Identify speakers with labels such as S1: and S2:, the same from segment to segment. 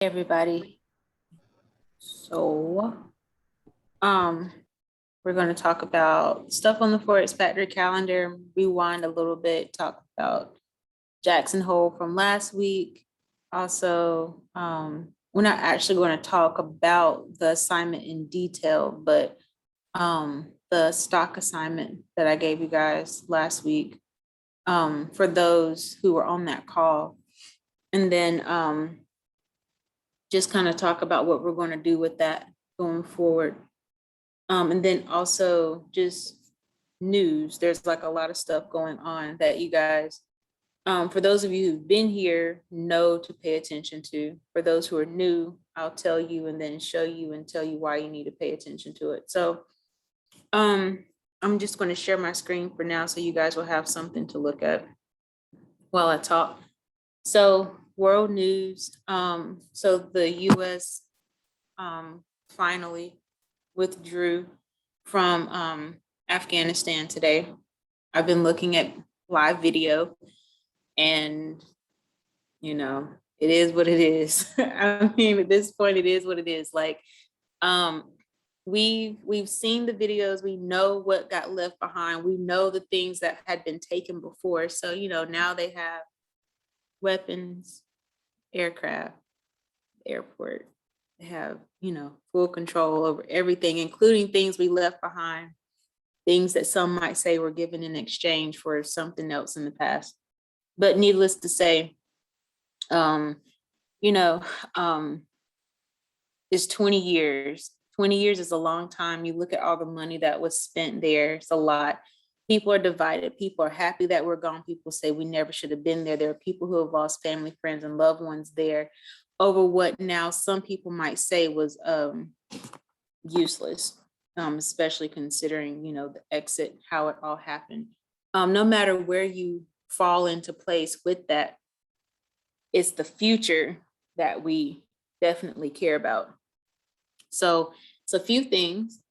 S1: Everybody. So, um, we're going to talk about stuff on the Forex Factory calendar, rewind a little bit, talk about Jackson Hole from last week. Also, we're not actually going to talk about the assignment in detail, but the stock assignment that I gave you guys last week, for those who were on that call. And then just kind of talk about what we're going to do with that going forward. And then also just news. There's like a lot of stuff going on that you guys, for those of you who've been here, know to pay attention to. For those who are new, I'll tell you and then show you and tell you why you need to pay attention to it. So I'm just going to share my screen for now so you guys will have something to look at while I talk. So world news. So the US finally withdrew from Afghanistan today. I've been looking at live video and, it is what it is. I mean, at this point, it is what it is. Like, we've seen the videos. We know what got left behind. We know the things that had been taken before. So, now they have weapons, aircraft, airport. They have, full control over everything, including things we left behind, things that some might say were given in exchange for something else in the past. But needless to say, you know, it's 20 years. 20 years is a long time. You look at all the money that was spent there, it's a lot. People are divided. People are happy that we're gone. People say we never should have been there. There are people who have lost family, friends, and loved ones there over what now some people might say was useless, especially considering, the exit, how it all happened. No matter where you fall into place with that, it's the future that we definitely care about. So it's a few things.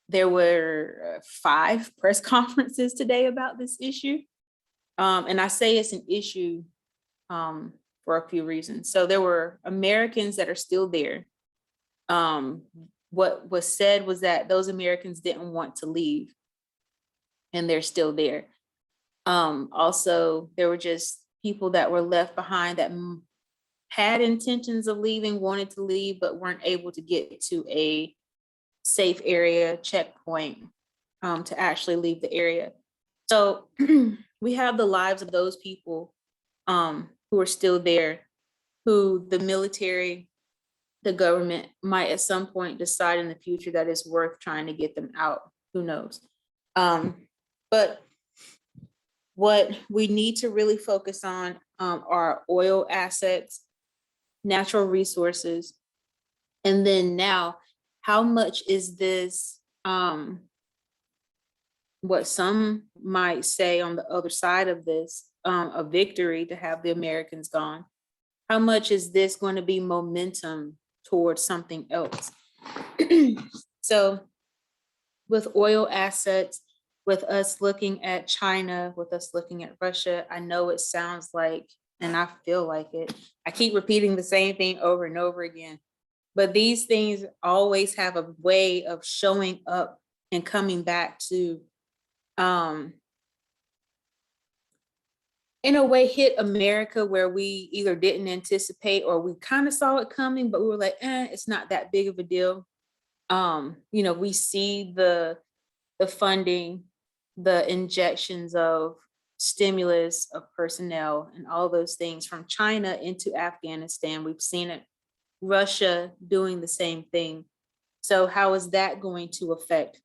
S1: There were 5 press conferences today about this issue. And I say it's an issue for a few reasons. So there were Americans that are still there. What was said was that those Americans didn't want to leave and they're still there. Also, there were just people that were left behind that had intentions of leaving, wanted to leave, but weren't able to get to a safe area checkpoint to actually leave the area. So we have the lives of those people who are still there, who the military, the government might at some point decide in the future that it's worth trying to get them out. Who knows? But what we need to really focus on are oil assets, natural resources, and then now, how much is this, what some might say on the other side of this, a victory to have the Americans gone? How much is this going to be momentum towards something else? So with oil assets, with us looking at China, with us looking at Russia, I know it sounds like, and I feel like it, I keep repeating the same thing over and over again, but these things always have a way of showing up and coming back to, in a way, hit America where we either didn't anticipate or we kind of saw it coming, but we were like, it's not that big of a deal. We see the funding, the injections of stimulus, of personnel, and all those things from China into Afghanistan. We've seen it, Russia doing the same thing. So how is that going to affect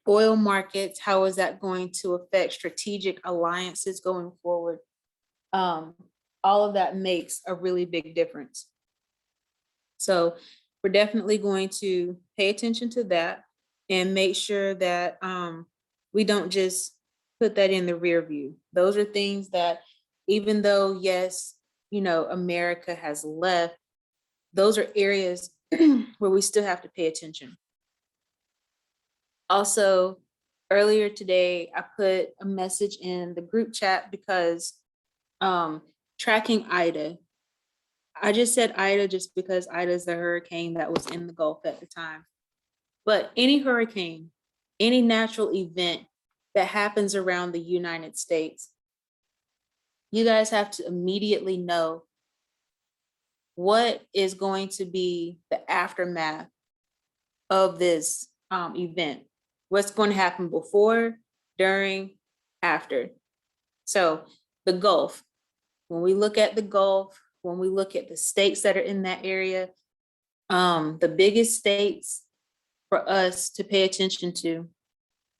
S1: oil markets? How is that going to affect strategic alliances going forward? All of that makes a really big difference. So we're definitely going to pay attention to that and make sure that we don't just put that in the rear view. Those are things that, even though, yes, America has left, those are areas where we still have to pay attention. Also, earlier today, I put a message in the group chat because tracking IDA, I just said Ida just because Ida is the hurricane that was in the Gulf at the time. But any hurricane, any natural event that happens around the United States, you guys have to immediately know what is going to be the aftermath of this event. What's going to happen before, during, after. So the Gulf, when we look at the Gulf, when we look at the states that are in that area, the biggest states for us to pay attention to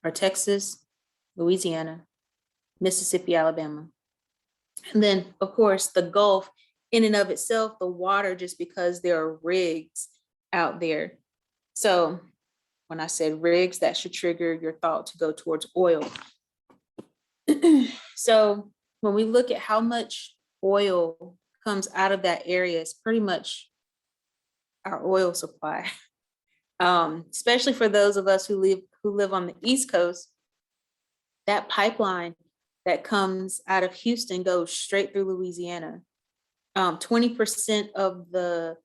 S1: are Texas, Louisiana, Mississippi, Alabama. And then, of course, the Gulf in and of itself, the water, just because there are rigs out there. So when I said rigs, that should trigger your thought to go towards oil. So when we look at how much oil comes out of that area, it's pretty much our oil supply. Especially for those of us who live on the East Coast, that pipeline that comes out of Houston goes straight through Louisiana. 20% of the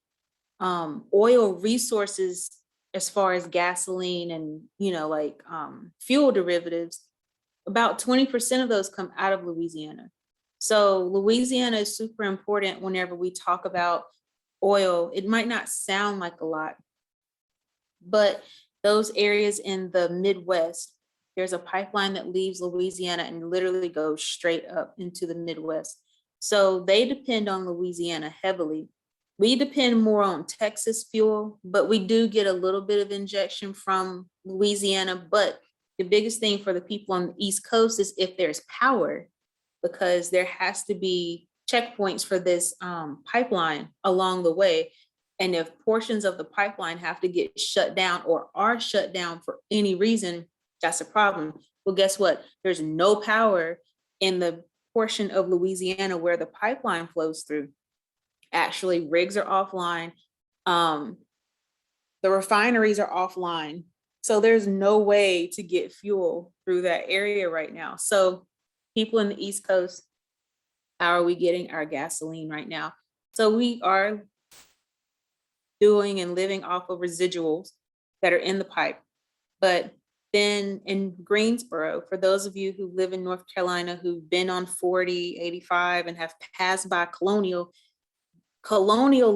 S1: oil resources, as far as gasoline and fuel derivatives, about 20% of those come out of Louisiana. So Louisiana is super important whenever we talk about oil. It might not sound like a lot, but those areas in the Midwest, there's a pipeline that leaves Louisiana and literally goes straight up into the Midwest. So they depend on Louisiana heavily. We depend more on Texas fuel, but we do get a little bit of injection from Louisiana. But the biggest thing for the people on the East Coast is if there's power, because there has to be checkpoints for this pipeline along the way. And if portions of the pipeline have to get shut down or are shut down for any reason, that's a problem. Well, guess what? There's no power in the portion of Louisiana where the pipeline flows through. Actually, rigs are offline. The refineries are offline. So there's no way to get fuel through that area right now. So people in the East Coast, how are we getting our gasoline right now? So we are doing and living off of residuals that are in the pipe. But then in Greensboro, for those of you who live in North Carolina, who've been on 40, 85 and have passed by Colonial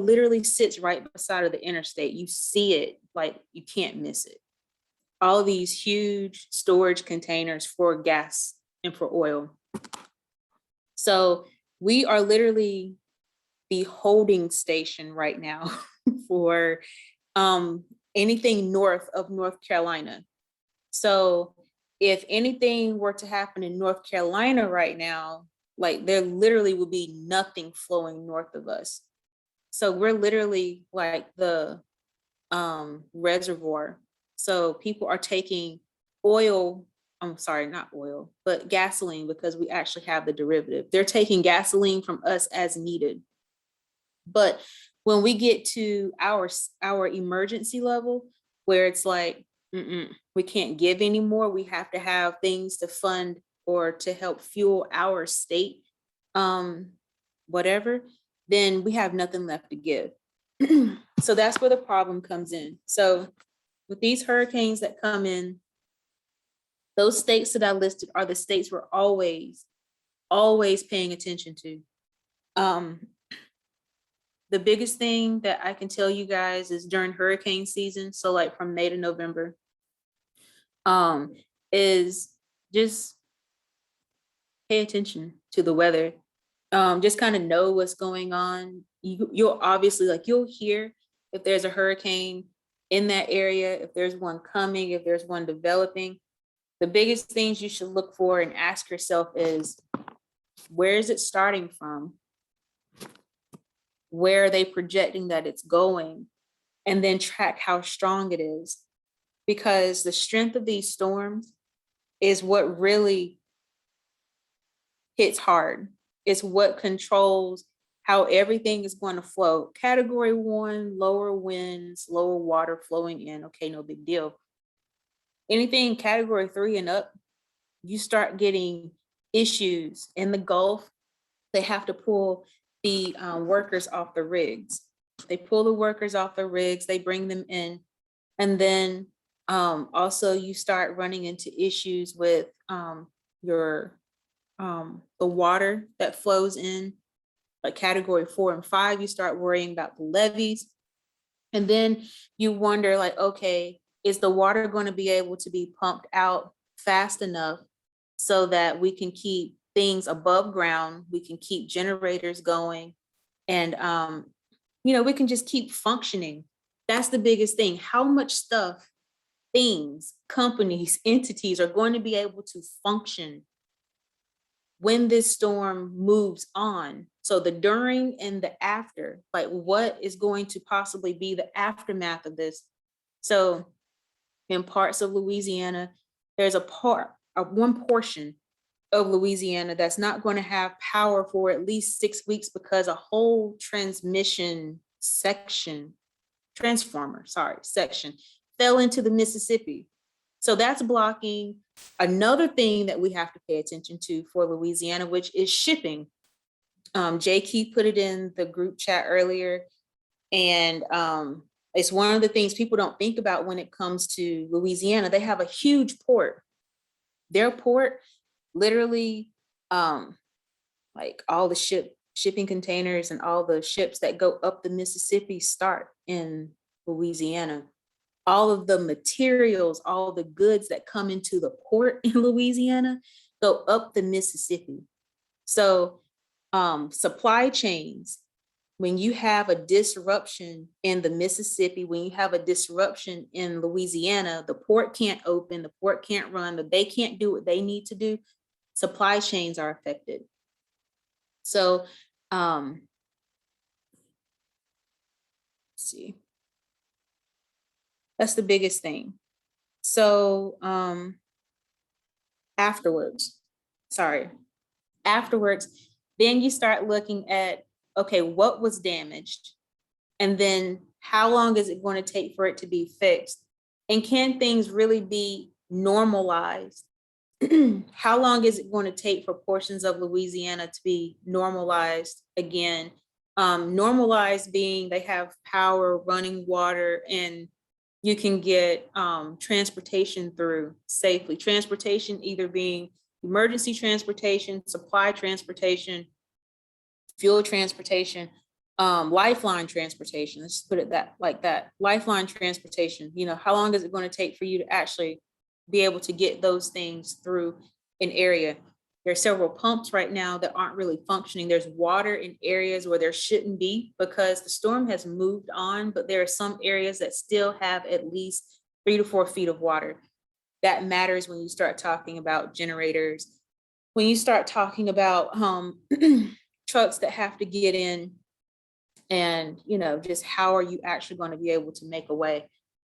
S1: literally sits right beside of the interstate. You see it, like you can't miss it. All these huge storage containers for gas and for oil. So we are literally the holding station right now for anything north of North Carolina. So if anything were to happen in North Carolina right now, like there literally would be nothing flowing north of us. So we're literally like the reservoir. So people are taking oil, I'm sorry, not oil, but gasoline, because we actually have the derivative. They're taking gasoline from us as needed. But when we get to our emergency level, where it's like, we can't give anymore, we have to have things to fund or to help fuel our state, whatever, then we have nothing left to give. So that's where the problem comes in. So with these hurricanes that come in, those states that I listed are the states we're always paying attention to. The biggest thing that I can tell you guys is during hurricane season, so like from May to November, is just pay attention to the weather. Just kind of know what's going on. You'll obviously, like, you'll hear if there's a hurricane in that area, if there's one coming, if there's one developing. The biggest things you should look for and ask yourself is, where is it starting from? Where are they projecting that it's going? And then track how strong it is. Because the strength of these storms is what really hits hard. It's what controls how everything is going to flow. Category 1, lower winds, lower water flowing in. Okay, no big deal. Anything category 3 and up, you start getting issues in the Gulf. They have to pull the workers off the rigs. They pull the workers off the rigs, they bring them in. And then also you start running into issues with your the water that flows in, like category 4 and 5. You start worrying about the levees. And then you wonder, like, okay, is the water going to be able to be pumped out fast enough so that we can keep things above ground, we can keep generators going, and we can just keep functioning. That's the biggest thing. How much stuff, things, companies, entities are going to be able to function when this storm moves on? So the during and the after, like what is going to possibly be the aftermath of this? So in parts of Louisiana, there's one portion of Louisiana that's not going to have power for at least 6 weeks because a whole section fell into the Mississippi. So that's blocking another thing that we have to pay attention to for Louisiana, which is shipping. Jay Keith put it in the group chat earlier, and it's one of the things people don't think about when it comes to Louisiana. They have a huge port. Their port, literally, like all the shipping containers and all the ships that go up the Mississippi start in Louisiana. All of the materials, all the goods that come into the port in Louisiana go up the Mississippi. So supply chains, when you have a disruption in the Mississippi, when you have a disruption in Louisiana, the port can't open, the port can't run, they can't do what they need to do. Supply chains are affected. So let's see. That's the biggest thing. So afterwards, then you start looking at, okay, what was damaged? And then how long is it going to take for it to be fixed? And can things really be normalized? How long is it going to take for portions of Louisiana to be normalized again? Normalized being they have power, running water, and you can get transportation through safely. Transportation either being emergency transportation, supply transportation, fuel transportation, lifeline transportation. Let's put it like that. Lifeline transportation. How long is it going to take for you to actually be able to get those things through an area? There are several pumps right now that aren't really functioning. There's water in areas where there shouldn't be because the storm has moved on, but there are some areas that still have at least 3 to 4 feet of water. That matters when you start talking about generators, when you start talking about trucks that have to get in, and just how are you actually going to be able to make a way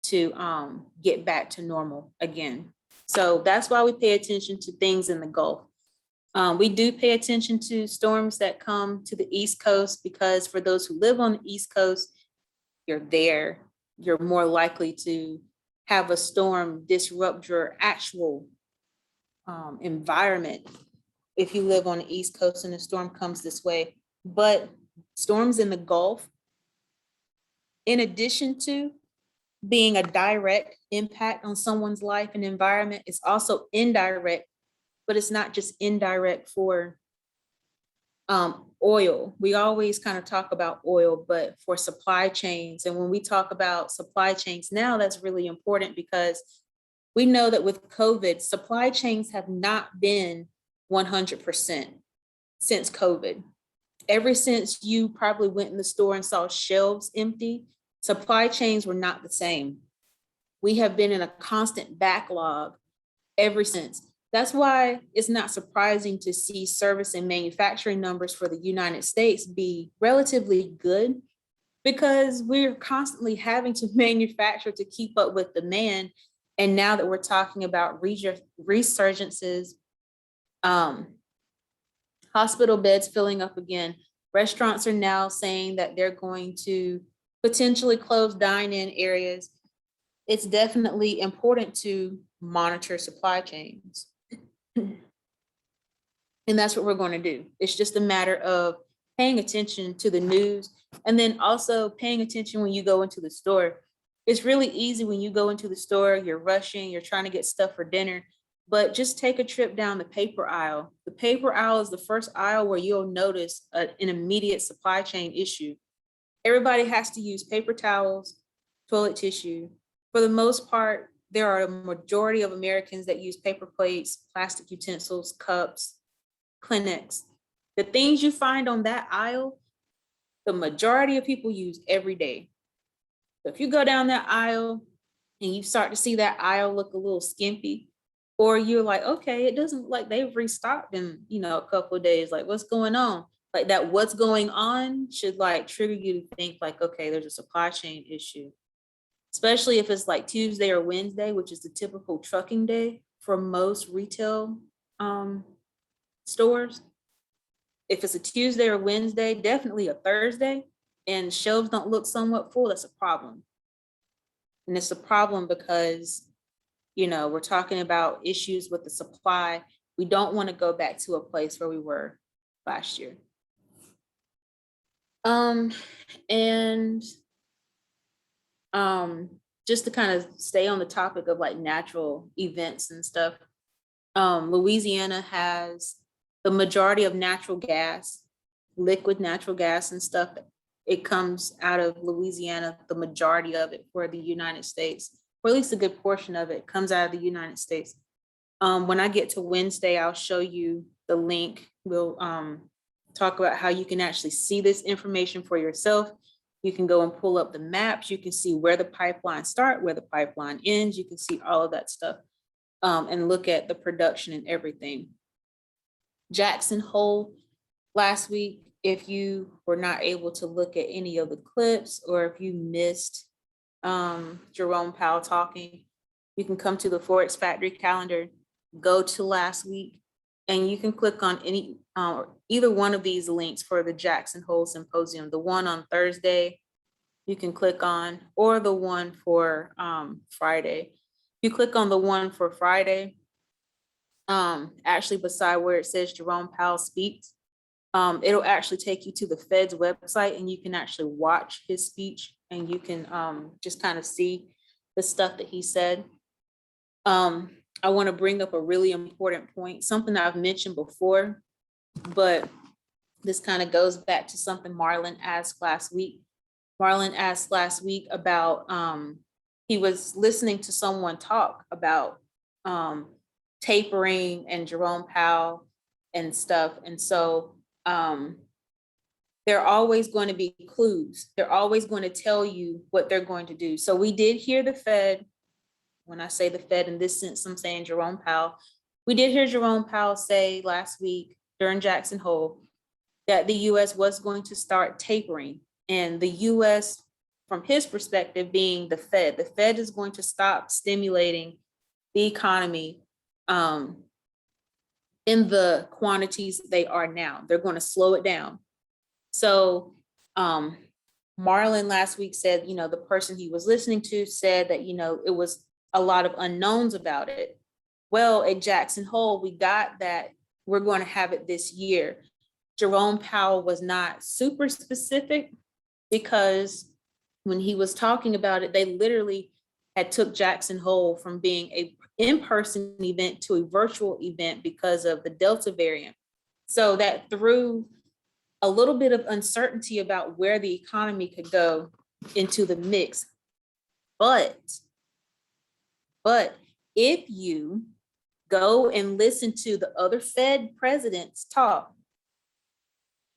S1: to get back to normal again? So that's why we pay attention to things in the Gulf. We do pay attention to storms that come to the East Coast, because for those who live on the East Coast, you're more likely to have a storm disrupt your actual environment if you live on the East Coast and a storm comes this way. But storms in the Gulf, in addition to being a direct impact on someone's life and environment, it's also indirect, but it's not just indirect for oil. We always kind of talk about oil, but for supply chains. And when we talk about supply chains now, that's really important because we know that with COVID, supply chains have not been 100% since COVID. Ever since you probably went in the store and saw shelves empty, supply chains were not the same. We have been in a constant backlog ever since. That's why it's not surprising to see service and manufacturing numbers for the United States be relatively good, because we're constantly having to manufacture to keep up with demand. And now that we're talking about resurgences, hospital beds filling up again, restaurants are now saying that they're going to potentially close dine-in areas. It's definitely important to monitor supply chains. And that's what we're going to do. It's just a matter of paying attention to the news, and then also paying attention when you go into the store. It's really easy when you go into the store, you're rushing, you're trying to get stuff for dinner, but just take a trip down the paper aisle. The paper aisle is the first aisle where you'll notice an immediate supply chain issue. Everybody has to use paper towels, toilet tissue. For the most part, there are a majority of Americans that use paper plates, plastic utensils, cups, Kleenex. The things you find on that aisle, the majority of people use every day. So if you go down that aisle and you start to see that aisle look a little skimpy, or you're like, okay, it doesn't look like they've restocked in, a couple of days. Like, what's going on? Like that, what's going on should like trigger you to think like, okay, there's a supply chain issue. Especially if it's like Tuesday or Wednesday, which is the typical trucking day for most retail stores. If it's a Tuesday or Wednesday, definitely a Thursday, and shelves don't look somewhat full, that's a problem. And it's a problem because, we're talking about issues with the supply. We don't want to go back to a place where we were last year. And just to kind of stay on the topic of like natural events and stuff, Louisiana has the majority of natural gas, liquid natural gas and stuff. It comes out of Louisiana, the majority of it for the United States, or at least a good portion of it comes out of the United States. When I get to Wednesday, I'll show you the link. We'll talk about how you can actually see this information for yourself. You can go and pull up the maps. You can see where the pipeline starts, where the pipeline ends. You can see all of that stuff and look at the production and everything. Jackson Hole last week, if you were not able to look at any of the clips or if you missed Jerome Powell talking, you can come to the Forex Factory calendar, go to last week, and you can click on any either one of these links for the Jackson Hole Symposium. The one on Thursday, you can click on, or the one for Friday. You click on the one for Friday, actually beside where it says Jerome Powell speaks, it'll actually take you to the Fed's website and you can actually watch his speech and you can just kind of see the stuff that he said. I want to bring up a really important point, something that I've mentioned before, but this kind of goes back to something Marlon asked last week. Marlon asked last week about, he was listening to someone talk about tapering and Jerome Powell and stuff. And so they're always going to be clues. They're always going to tell you what they're going to do. So we did hear the Fed. When I say the Fed in this sense, I'm saying Jerome Powell. We did hear Jerome Powell say last week during Jackson Hole that the US was going to start tapering. And the US, from his perspective, being the Fed is going to stop stimulating the economy in the quantities they are now. They're going to slow it down. So Marlon last week said, the person he was listening to said that, it was a lot of unknowns about it. Well, at Jackson Hole, we got that we're going to have it this year. Jerome Powell was not super specific because when he was talking about it, they literally had took Jackson Hole from being a in-person event to a virtual event because of the Delta variant. So that threw a little bit of uncertainty about where the economy could go into the mix. But if you go and listen to the other Fed presidents talk,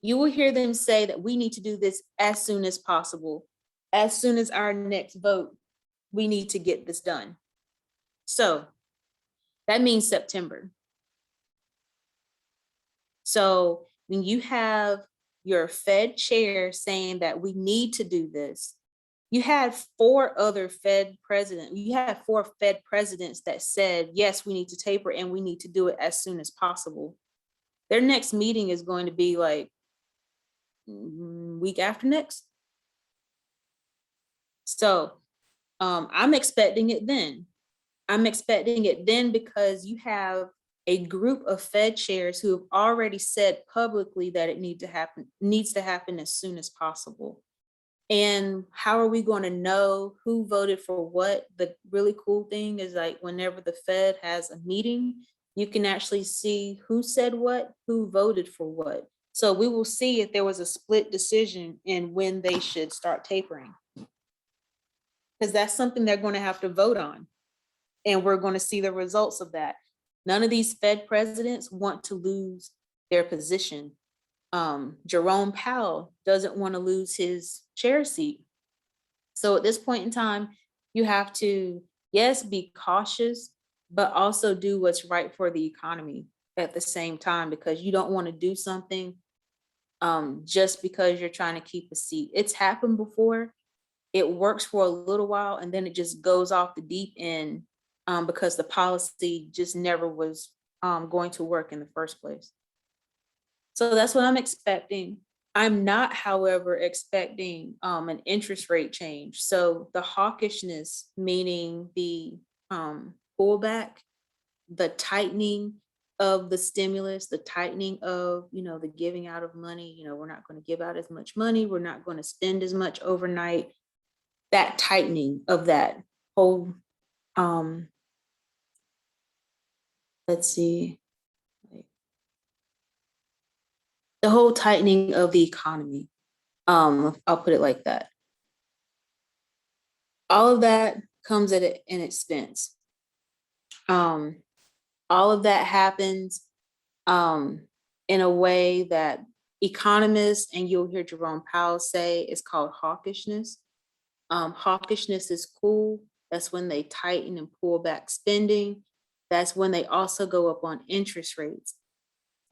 S1: you will hear them say that we need to do this as soon as possible. As soon as our next vote, we need to get this done. So that means September. So when you have your Fed chair saying that we need to do this, you had four Fed presidents that said, yes, we need to taper and we need to do it as soon as possible. Their next meeting is going to be like week after next. So I'm expecting it then. I'm expecting it then because you have a group of Fed chairs who have already said publicly that it needs to happen as soon as possible. And how are we going to know who voted for what? The really cool thing is, like, whenever the Fed has a meeting, you can actually see who said what, who voted for what. So we will see if there was a split decision in when they should start tapering. Because that's something they're going to have to vote on. And we're going to see the results of that. None of these Fed presidents want to lose their position. Jerome Powell doesn't want to lose his chair seat. So at this point in time, you have to, yes, be cautious, but also do what's right for the economy at the same time, because you don't want to do something just because you're trying to keep a seat. It's happened before. It works for a little while, and then it just goes off the deep end because the policy just never was going to work in the first place. So that's what I'm expecting. I'm not, however, expecting an interest rate change. So the hawkishness, meaning the pullback, the tightening of the stimulus, the tightening of, the giving out of money. We're not going to give out as much money. We're not going to spend as much overnight. That tightening of that whole, let's see, the whole tightening of the economy. I'll put it like that. All of that comes at an expense. All of that happens in a way that economists, and you'll hear Jerome Powell say, it's called hawkishness. Hawkishness is cool. That's when they tighten and pull back spending. That's when they also go up on interest rates.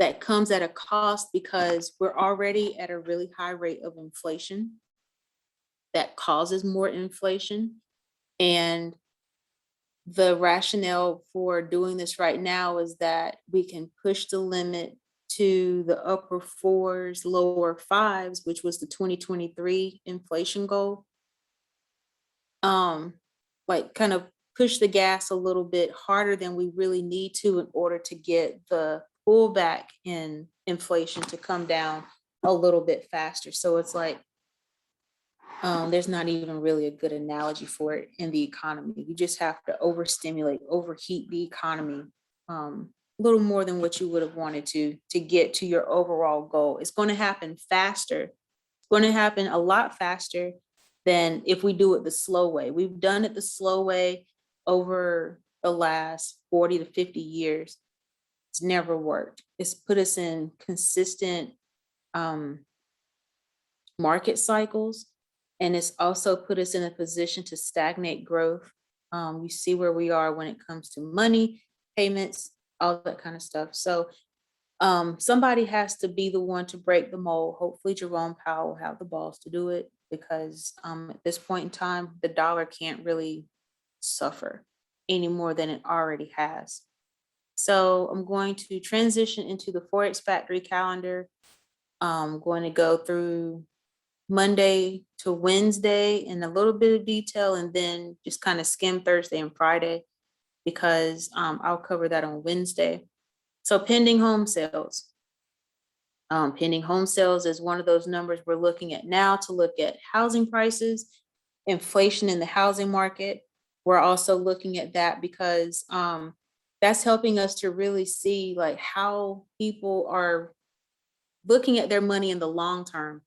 S1: That comes at a cost because we're already at a really high rate of inflation. That causes more inflation. And the rationale for doing this right now is that we can push the limit to the upper fours, lower fives, which was the 2023 inflation goal. Like, kind of push the gas a little bit harder than we really need to in order to get the pullback in inflation to come down a little bit faster. So it's like, there's not even really a good analogy for it in the economy. You just have to overstimulate, overheat the economy a little more than what you would have wanted to get to your overall goal. It's going to happen faster. It's going to happen a lot faster than if we do it the slow way. We've done it the slow way over the last 40 to 50 years. It's never worked. It's put us in consistent market cycles, and it's also put us in a position to stagnate growth. You see where we are when it comes to money, payments, all that kind of stuff. So somebody has to be the one to break the mold. Hopefully Jerome Powell will have the balls to do it, because at this point in time, the dollar can't really suffer any more than it already has. So I'm going to transition into the Forex Factory calendar. I'm going to go through Monday to Wednesday in a little bit of detail, and then just kind of skim Thursday and Friday, because I'll cover that on Wednesday. So pending home sales. Pending home sales is one of those numbers we're looking at now to look at housing prices, inflation in the housing market. We're also looking at that because that's helping us to really see, like, how people are looking at their money in the long term.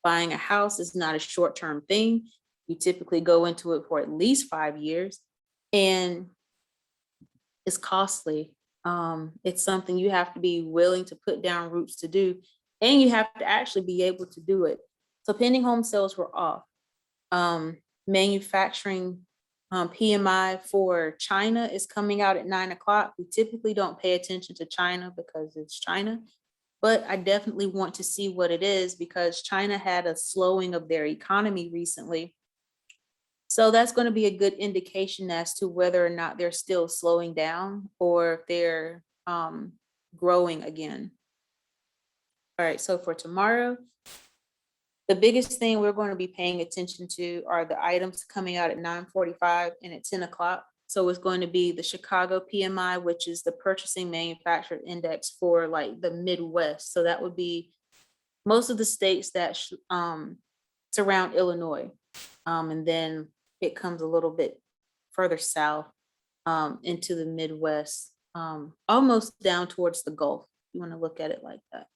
S1: Buying a house is not a short-term thing. You typically go into it for at least 5 years, and it's costly. It's something you have to be willing to put down roots to do, and you have to actually be able to do it. So pending home sales were off. Manufacturing PMI for China is coming out at 9 o'clock. We typically don't pay attention to China because it's China, but I definitely want to see what it is, because China had a slowing of their economy recently. So that's going to be a good indication as to whether or not they're still slowing down or if they're growing again. All right, so for tomorrow, the biggest thing we're going to be paying attention to are the items coming out at 9:45 and at 10 o'clock. So it's going to be the Chicago PMI, which is the Purchasing Manufacturing Index for like the Midwest. So that would be most of the states that surround Illinois. And then it comes a little bit further south into the Midwest, almost down towards the Gulf. You want to look at it like that.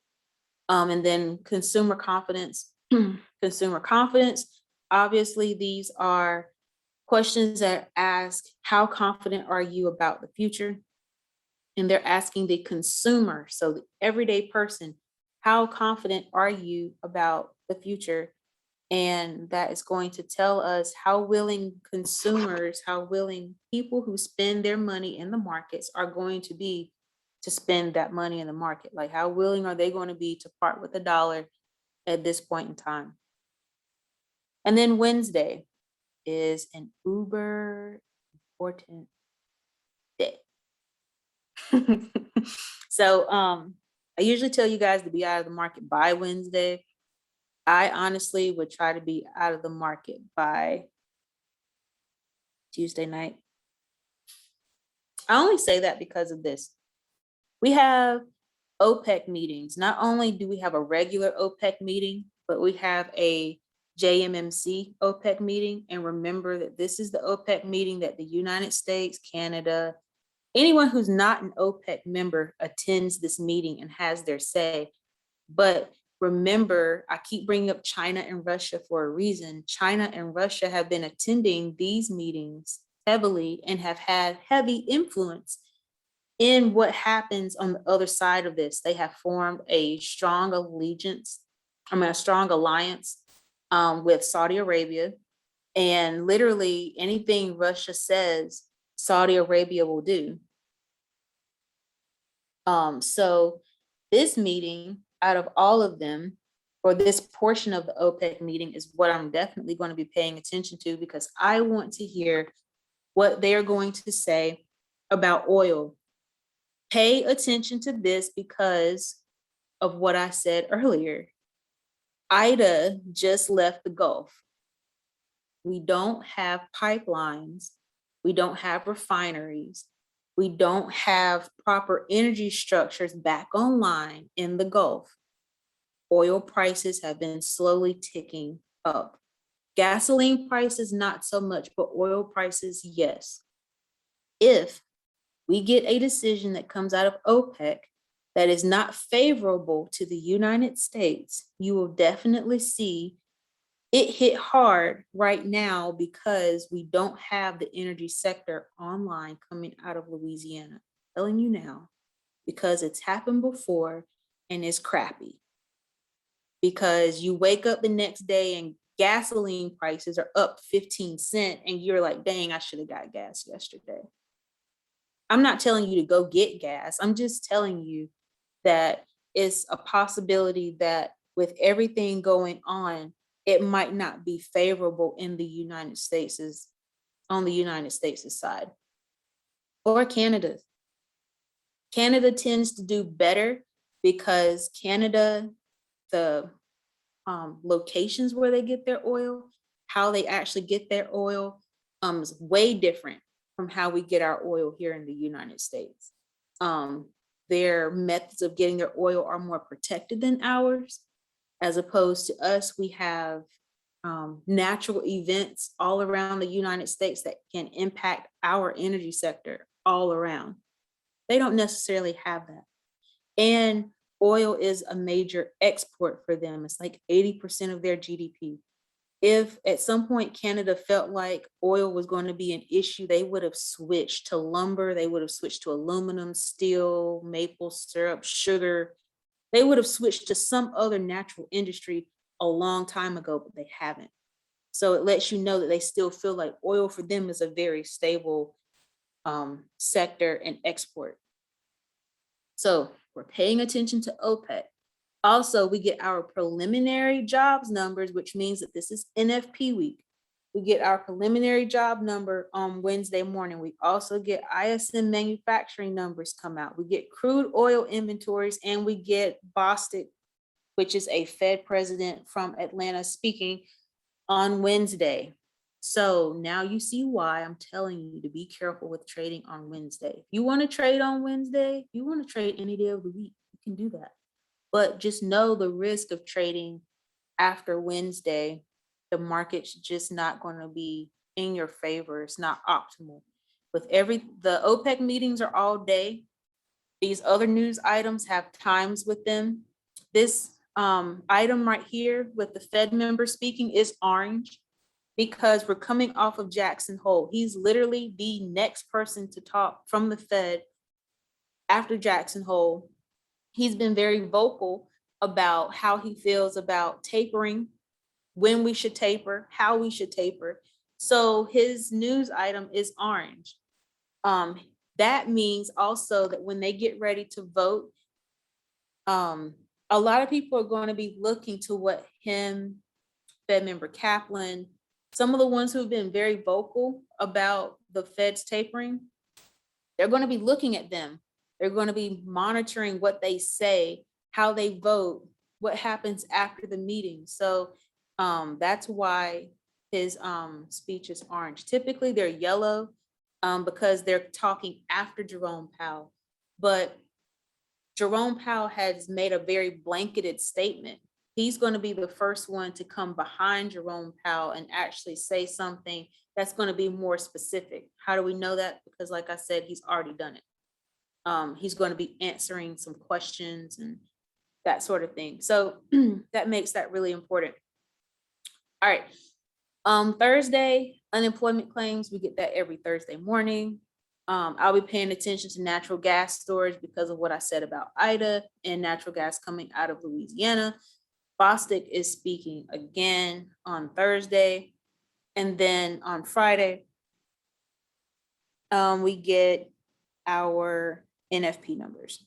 S1: And then consumer confidence. Consumer confidence. Obviously, these are questions that ask, how confident are you about the future? And they're asking the consumer, so the everyday person, how confident are you about the future? And that is going to tell us how willing consumers, how willing people who spend their money in the markets are going to be to spend that money in the market. Like, how willing are they going to be to part with a dollar at this point in time? And then Wednesday is an uber important day. So I usually tell you guys to be out of the market by Wednesday. I honestly would try to be out of the market by Tuesday night. I only say that because of this. We have OPEC meetings. Not only do we have a regular OPEC meeting, but we have a JMMC OPEC meeting. And remember that this is the OPEC meeting that the United States, Canada, anyone who's not an OPEC member attends this meeting and has their say. But remember, I keep bringing up China and Russia for a reason. China and Russia have been attending these meetings heavily and have had heavy influence in what happens on the other side of this. They have formed a strong alliance with Saudi Arabia. And literally anything Russia says, Saudi Arabia will do. So this meeting, out of all of them, or this portion of the OPEC meeting, is what I'm definitely going to be paying attention to, because I want to hear what they're going to say about oil. Pay attention to this because of what I said earlier. Ida just left the Gulf. We don't have pipelines. We don't have refineries. We don't have proper energy structures back online in the Gulf. Oil prices have been slowly ticking up. Gasoline prices, not so much, but oil prices, yes. If we get a decision that comes out of OPEC that is not favorable to the United States, you will definitely see it hit hard right now, because we don't have the energy sector online coming out of Louisiana. I'm telling you now, because it's happened before and it's crappy. Because you wake up the next day and gasoline prices are up 15 cents and you're like, dang, I should have got gas yesterday. I'm not telling you to go get gas. I'm just telling you that it's a possibility that with everything going on, it might not be favorable in the United States, on the United States' side, or Canada. Canada tends to do better because Canada, the locations where they get their oil, how they actually get their oil, is way different from how we get our oil here in the United States. Their methods of getting their oil are more protected than ours. As opposed to us, we have natural events all around the United States that can impact our energy sector all around. They don't necessarily have that. And oil is a major export for them. It's like 80% of their GDP. If at some point Canada felt like oil was going to be an issue, they would have switched to lumber. They would have switched to aluminum, steel, maple syrup, sugar. They would have switched to some other natural industry a long time ago, but they haven't. So it lets you know that they still feel like oil for them is a very stable sector and export. So we're paying attention to OPEC. Also, we get our preliminary jobs numbers, which means that this is NFP week. We get our preliminary job number on Wednesday morning. We also get ISM manufacturing numbers come out. We get crude oil inventories, and we get Bostic, which is a Fed president from Atlanta, speaking on Wednesday. So now you see why I'm telling you to be careful with trading on Wednesday. If you want to trade on Wednesday, if you want to trade any day of the week, you can do that. But just know the risk of trading after Wednesday, the market's just not going to be in your favor. It's not optimal. The OPEC meetings are all day. These other news items have times with them. This item right here with the Fed member speaking is orange because we're coming off of Jackson Hole. He's literally the next person to talk from the Fed after Jackson Hole. He's been very vocal about how he feels about tapering, when we should taper, how we should taper. So his news item is orange. That means also that when they get ready to vote, a lot of people are going to be looking to what him, Fed member Kaplan, some of the ones who have been very vocal about the Fed's tapering, they're going to be looking at them. They're going to be monitoring what they say, how they vote, what happens after the meeting. So that's why his speech is orange. Typically they're yellow because they're talking after Jerome Powell. But Jerome Powell has made a very blanketed statement. He's going to be the first one to come behind Jerome Powell and actually say something that's going to be more specific. How do we know that? Because like I said, he's already done it. He's going to be answering some questions and that sort of thing. So that makes that really important. All right. Thursday, unemployment claims. We get that every Thursday morning. I'll be paying attention to natural gas storage because of what I said about Ida and natural gas coming out of Louisiana. Bostic is speaking again on Thursday. And then on Friday, we get our NFP numbers.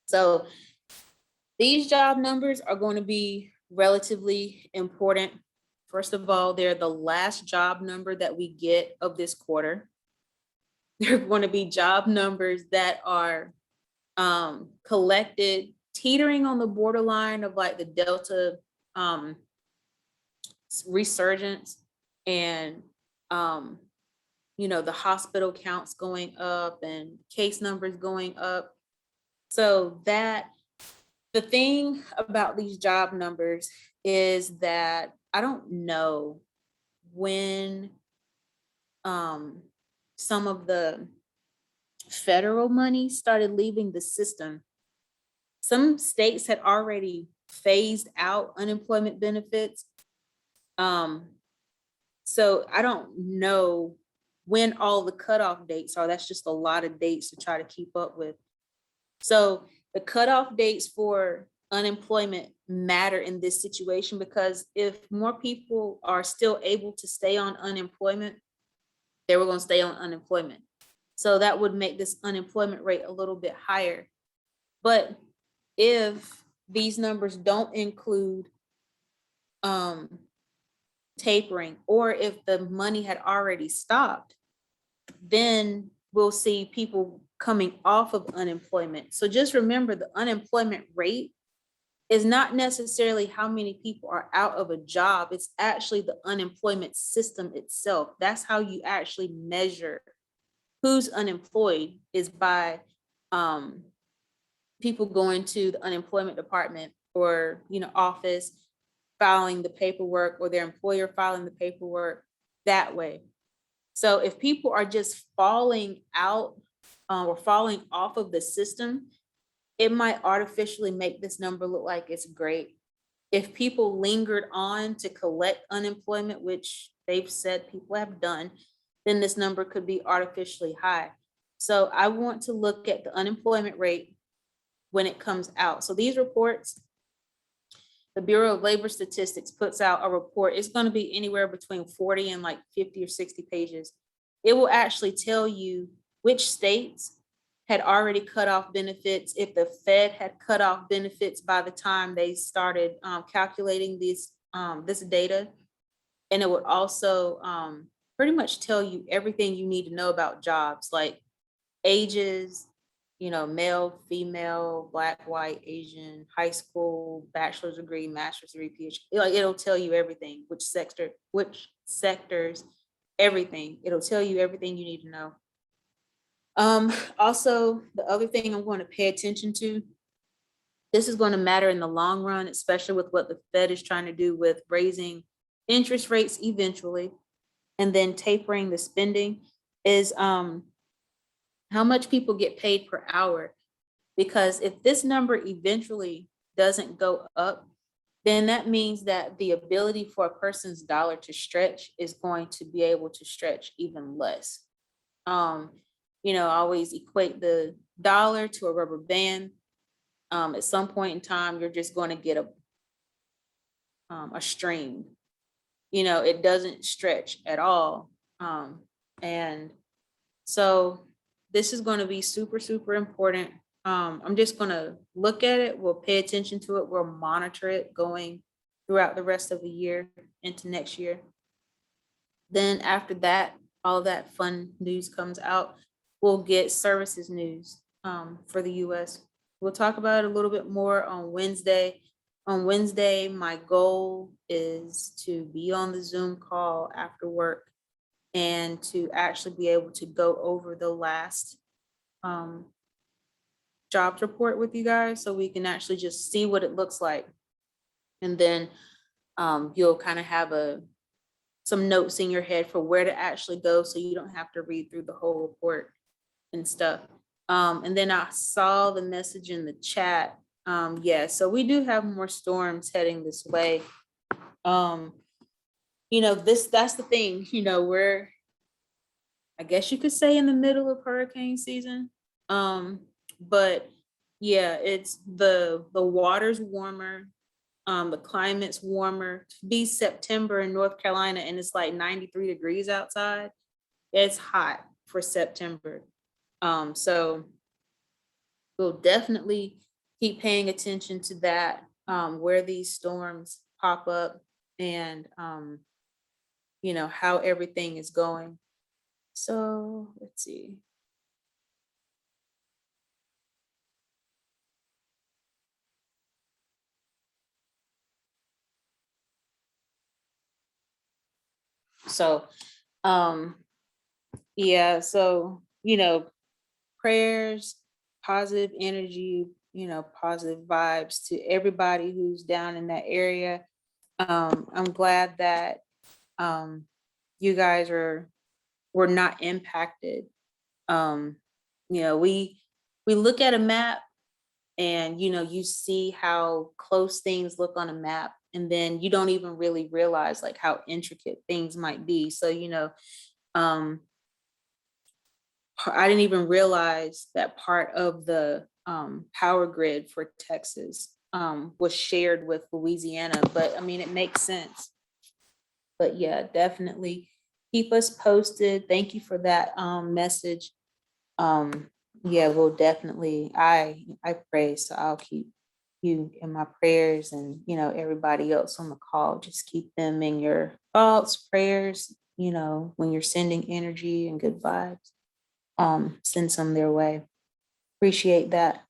S1: So these job numbers are going to be relatively important. First of all, they're the last job number that we get of this quarter. They're going to be job numbers that are collected, teetering on the borderline of like the Delta resurgence and the hospital counts going up and case numbers going up. So that the thing about these job numbers is that I don't know when some of the federal money started leaving the system. Some states had already phased out unemployment benefits. So I don't know when all the cutoff dates are. That's just a lot of dates to try to keep up with. So the cutoff dates for unemployment matter in this situation because if more people are still able to stay on unemployment, they were going to stay on unemployment. So that would make this unemployment rate a little bit higher. But if these numbers don't include tapering, or if the money had already stopped, then we'll see people coming off of unemployment. So just remember, the unemployment rate is not necessarily how many people are out of a job. It's actually the unemployment system itself. That's how you actually measure who's unemployed, is by people going to the unemployment department or office, filing the paperwork, or their employer filing the paperwork that way. So if people are just falling out or falling off of the system, it might artificially make this number look like it's great. If people lingered on to collect unemployment, which they've said people have done, then this number could be artificially high. So I want to look at the unemployment rate when it comes out. So these reports, the Bureau of Labor Statistics puts out a report. It's going to be anywhere between 40 and like 50 or 60 pages. It will actually tell you which states had already cut off benefits, if the Fed had cut off benefits by the time they started calculating this data. And it would also pretty much tell you everything you need to know about jobs, like ages, male, female, black, white, Asian, high school, bachelor's degree, master's degree, PhD. Like it'll tell you everything, which sectors, everything. It'll tell you everything you need to know. Also, the other thing I'm going to pay attention to, this is going to matter in the long run, especially with what the Fed is trying to do with raising interest rates eventually, and then tapering the spending, is how much people get paid per hour. Because if this number eventually doesn't go up, then that means that the ability for a person's dollar to stretch is going to be able to stretch even less. Um, I always equate the dollar to a rubber band. At some point in time, you're just going to get a string. It doesn't stretch at all. And so this is going to be super, super important. I'm just going to look at it. We'll pay attention to it. We'll monitor it going throughout the rest of the year into next year. Then after that, all that fun news comes out, we'll get services news for the US. We'll talk about it a little bit more on Wednesday. On Wednesday, my goal is to be on the Zoom call after work and to actually be able to go over the last jobs report with you guys so we can actually just see what it looks like. And then you'll kind of have some notes in your head for where to actually go so you don't have to read through the whole report and stuff. And then I saw the message in the chat. Yeah, so we do have more storms heading this way. That's the thing, we're, I guess you could say, in the middle of hurricane season. But yeah, it's the water's warmer. The climate's warmer. To be September in North Carolina and it's like 93 degrees outside, it's hot for September. So we'll definitely keep paying attention to that, where these storms pop up and, how everything is going. So let's see. So, yeah, so, prayers, positive energy, positive vibes to everybody who's down in that area. I'm glad that you guys were not impacted. We look at a map and you see how close things look on a map, and then you don't even really realize like how intricate things might be. So I didn't even realize that part of the power grid for Texas was shared with Louisiana, but I mean, it makes sense. But yeah, definitely keep us posted. Thank you for that message. Yeah, we'll definitely, I pray, so I'll keep you in my prayers, and everybody else on the call, just keep them in your thoughts, prayers, when you're sending energy and good vibes. Send some their way. Appreciate that.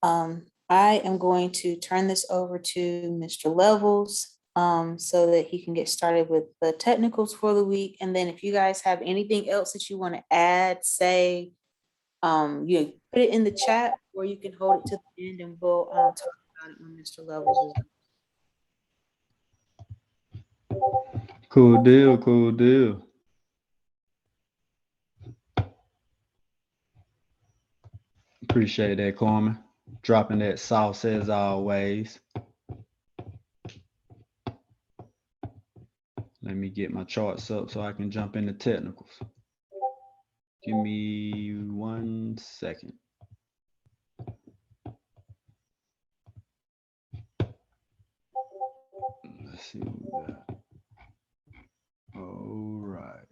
S1: I am going to turn this over to Mr. Levels so that he can get started with the technicals for the week. And then if you guys have anything else that you want to add, say, you put it in the chat, or you can hold it to the end and we'll talk about it when Mr. Levels is.
S2: Cool deal, cool deal. Appreciate that, Corman. Dropping that sauce as always. Let me get my charts up so I can jump into technicals. Give me 1 second. Let's see what we got. All right.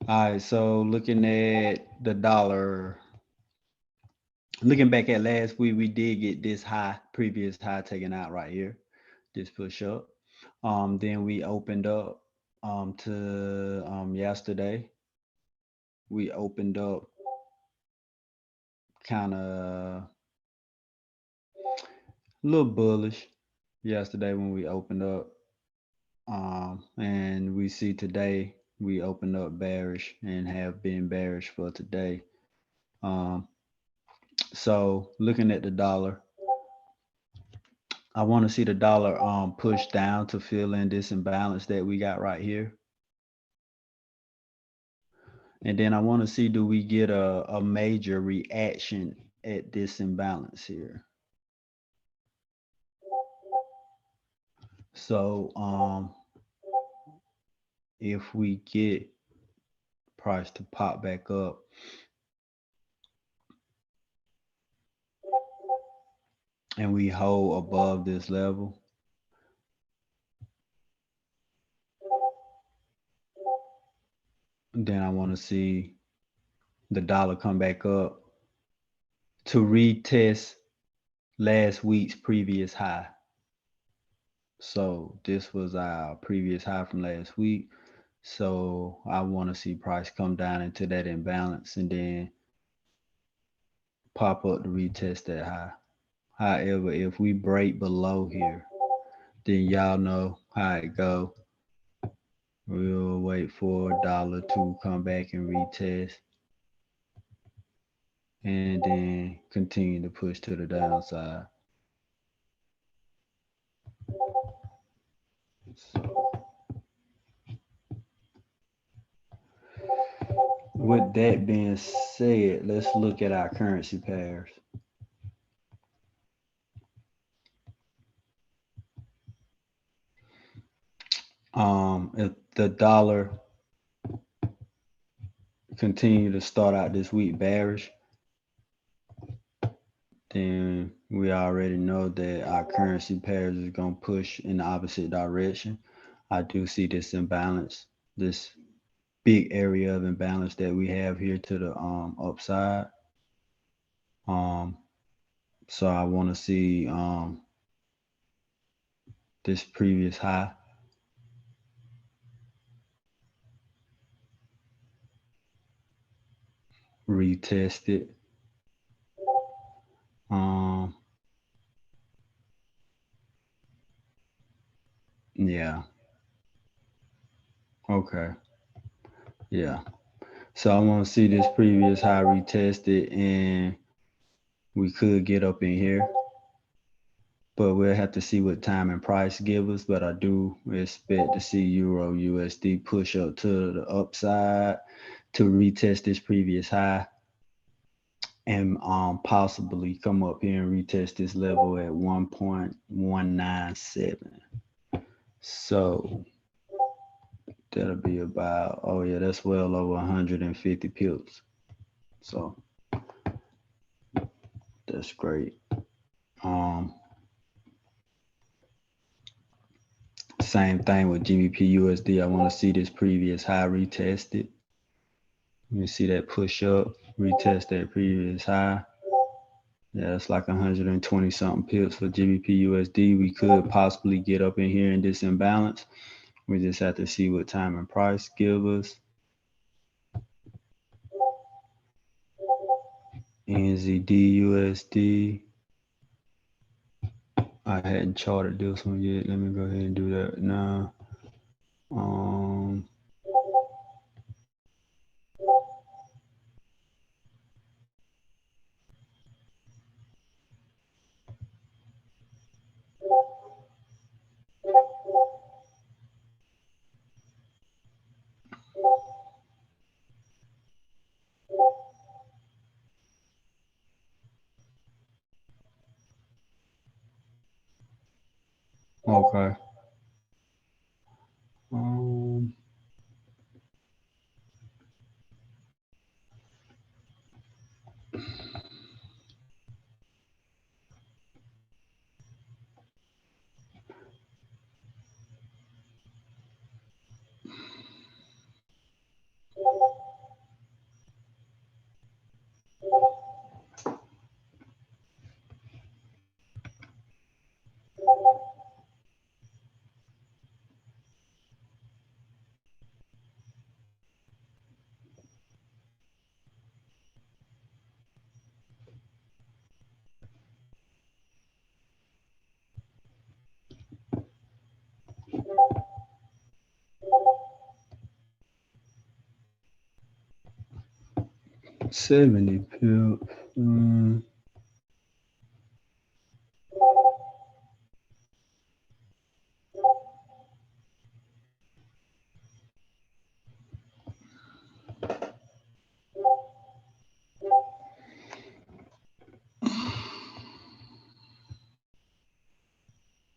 S2: All right, so looking at the dollar, looking back at last week, we did get this previous high taken out right here, this push up. Then we opened up to yesterday. we opened up kind of a little bullish yesterday when we opened up. And we see today we opened up bearish and have been bearish for today. Um, so looking at the dollar, I want to see the dollar push down to fill in this imbalance that we got right here. And then I want to see, do we get a major reaction at this imbalance here? So if we get price to pop back up, and we hold above this level, then I want to see the dollar come back up to retest last week's previous high. So this was our previous high from last week. So I want to see price come down into that imbalance and then pop up to retest that high. However, if we break below here, then y'all know how it go. We'll wait for dollar to come back and retest, and then continue to push to the downside. So with that being said, let's look at our currency pairs. If the dollar continue to start out this week bearish, then we already know that our currency pairs is going to push in the opposite direction. I do see this imbalance, this big area of imbalance that we have here to the upside. So I want to see this previous high retested. Yeah. Okay. Yeah. So I want to see this previous high retested, and we could get up in here, but we'll have to see what time and price give us. But I do expect to see Euro USD push up to the upside to retest this previous high, and possibly come up here and retest this level at 1.197. So that'll be about, oh yeah, that's well over 150 pips. So that's great. Same thing with GBP USD. I want to see this previous high retested. You see that push up, retest that previous high. Yeah, it's like 120 something pips for GBP USD. We could possibly get up in here in this imbalance. We just have to see what time and price give us. NZD USD. I hadn't charted this one yet. Let me go ahead and do that now. Okay. 70 pips.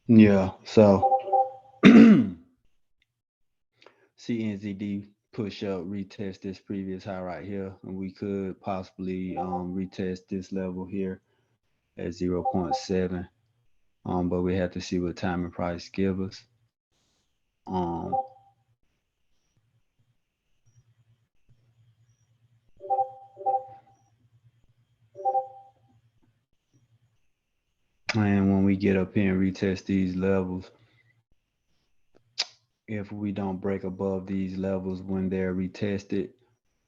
S2: Yeah, so CNZD push up, retest this previous high right here, and we could possibly retest this level here at 0.7. But we have to see what time and price give us. And when we get up here and retest these levels, if we don't break above these levels when they're retested,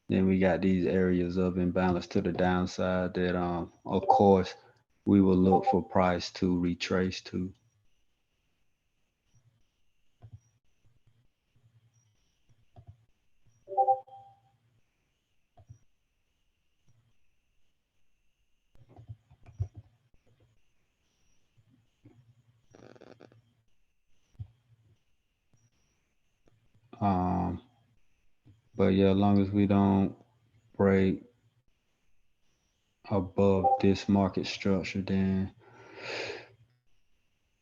S2: then we got these areas of imbalance to the downside that, of course, we will look for price to retrace to. But yeah, as long as we don't break above this market structure, then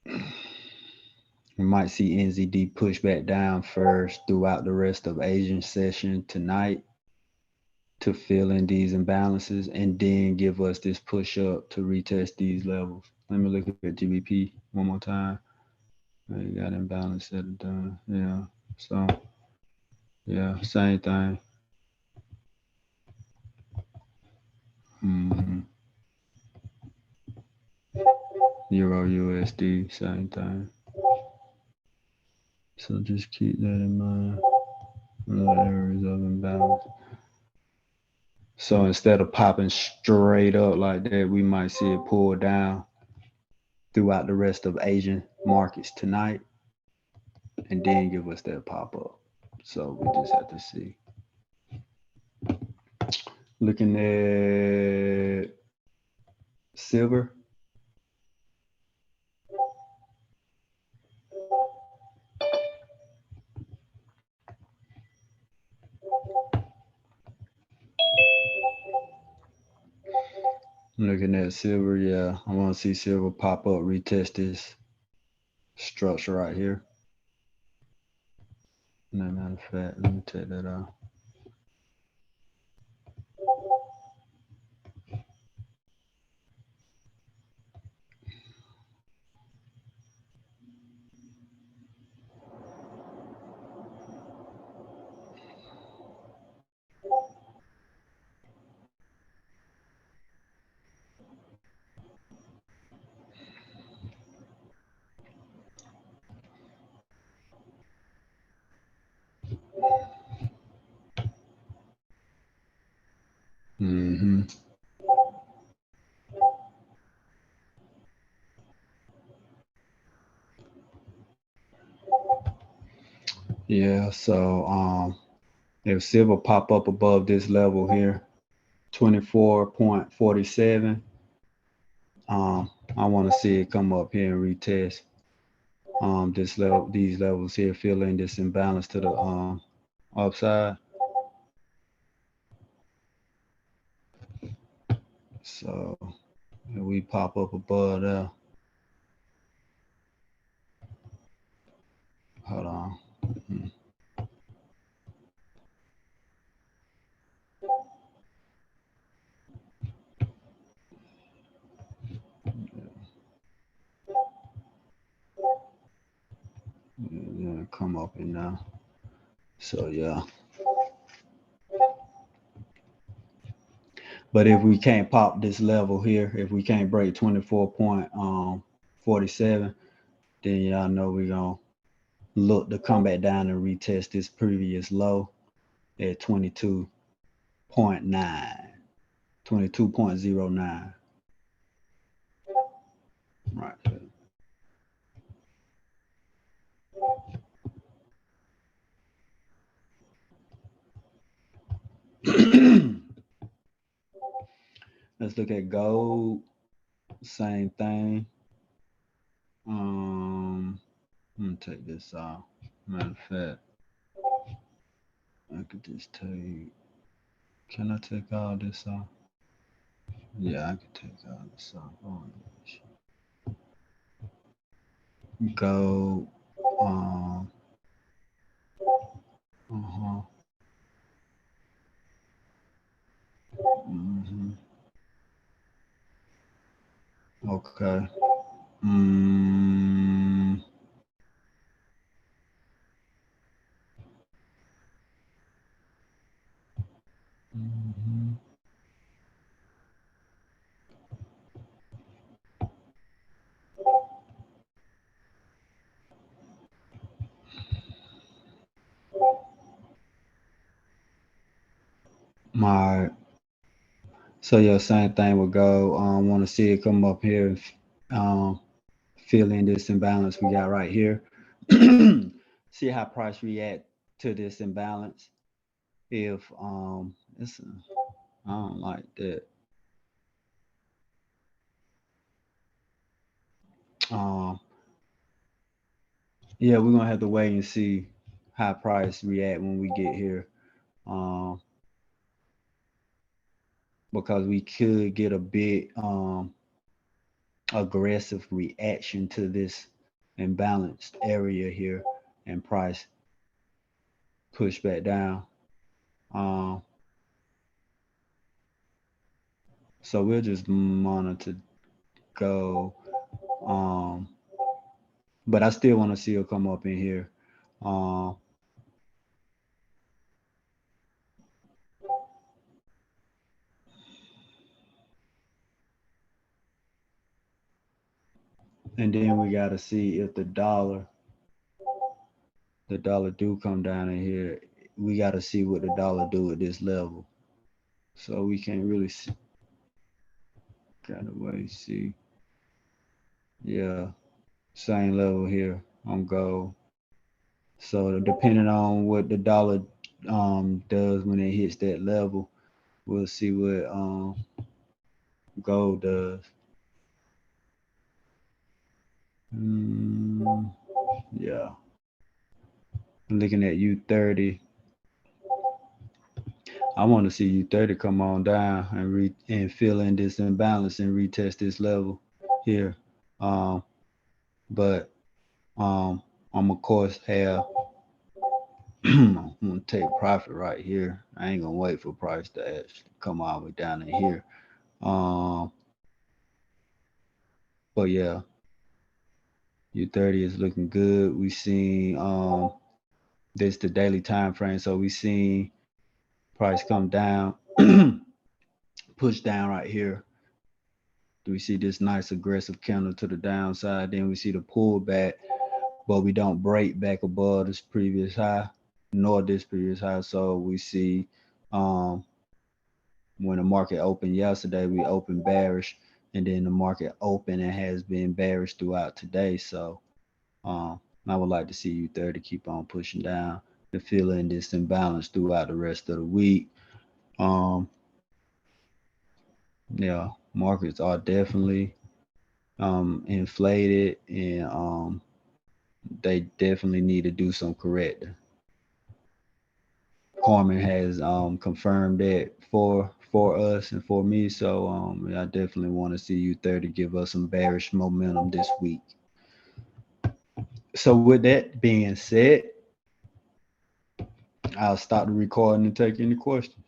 S2: we might see NZD push back down first throughout the rest of Asian session tonight to fill in these imbalances and then give us this push up to retest these levels. Let me look at GBP one more time. You got imbalance at it done. Yeah. So yeah, same thing. Euro USD, same thing. So just keep that in mind. Other areas of imbalance. So instead of popping straight up like that, we might see it pull down throughout the rest of Asian markets tonight and then give us that pop up. So we just have to see. Looking at silver. Looking at silver, yeah, I want to see silver pop up, retest this structure right here. No matter of fact, let me take that out. Mm-hmm. Yeah, so if silver pop up above this level here, 24.47, I want to see it come up here and retest this level, these levels here, fill in this imbalance to the upside. So if we pop up above there, hold on. Yeah, come up in now. So yeah. But if we can't pop this level here, if we can't break 24.47, then y'all know we're gonna look to come back down and retest this previous low at 22.9, 22.09. Right. Let's look at gold. Same thing. I'm gonna take this off. Matter of fact, I could just take. Can I take all this off? Yeah, I could take all this off. Oh, gold. Um. Uh-huh. hmm Okay. Mm, mhm. My so yeah, same thing would go. Want to see it come up here and fill in this imbalance we got right here. See how price react to this imbalance. If it's I don't like that. Um, yeah, we're gonna have to wait and see how price react when we get here. Um, because we could get a bit aggressive reaction to this imbalanced area here and price push back down. Um, so we'll just monitor go. Um, but I still want to see it come up in here. Um, and then we got to see if the dollar do come down in here. We got to see what the dollar do at this level. So we can't really see. Gotta wait, see. Yeah, same level here on gold. So depending on what the dollar does when it hits that level, we'll see what gold does. Mm, yeah, looking at U30, I want to see U30 come on down and fill in this imbalance and retest this level here. Um, but I'm of course have I'm gonna take profit right here. I ain't gonna wait for price to actually come all the way down in here. Um, but yeah, U30 is looking good. We seen this the daily time frame, so we seen price come down, push down right here. Do we see this nice aggressive candle to the downside? Then we see the pullback, but we don't break back above this previous high, nor this previous high. So we see um when the market opened yesterday, we opened bearish, and then the market opened and has been bearish throughout today. So I would like to see U30 keep on pushing down to fill in this imbalance throughout the rest of the week. Um, yeah, markets are definitely inflated, and they definitely need to do some correcting. Carmen has confirmed that for us and for me. So I definitely want to see U30 give us some bearish momentum this week. So with that being said, I'll stop the recording and take any questions.